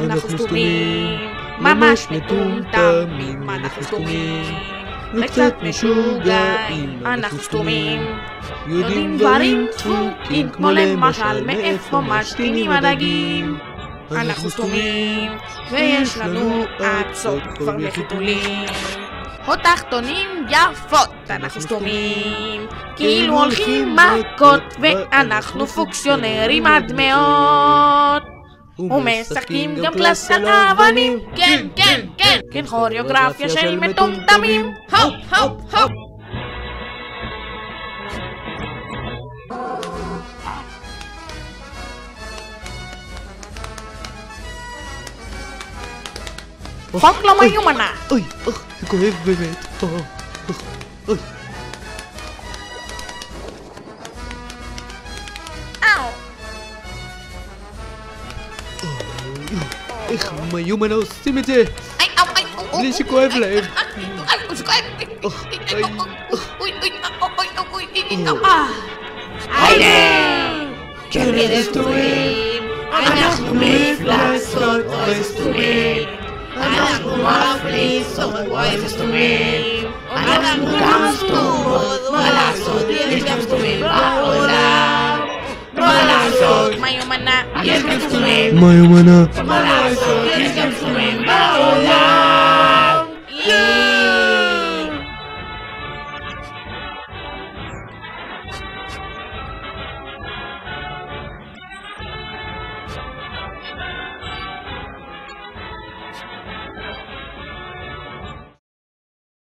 אנחנו סתומים, ממש מטומטמים, אנחנו סתומים, וקצת משוגעים, אנחנו סתומים, יודעים דברים דפוקים, כמו למשל מאיפה משתינים הדגים. אנחנו סתומים, ויש לנו עצות כבר מחיתולים, או תחתונים יפות, אנחנו סתומים, כאילו הולכים מכות, ואנחנו פוקסיונרים עד מאוד, ומשחקים גם קלאס על אבנים, כן, כן, כן, כן, כוריאוגרפיה של מטומטמים, הופ, הופ, הופ. חוק לא מיומנה. אוי, זה כואב באמת. אוי. איך מיומנה עושים את זה? בלי שכואב להם. היידה! סתומים! אנחנו מפלצות וסתומים! אנחנו מפליצות וסתומים! אנחנו גם סתומות! מה לעשות? יש גם סתומים בעולם! מה לעשות? מיומנה! יש גם סתומים! מיומנה! מה לעשות? יש גם סתומים בעולם!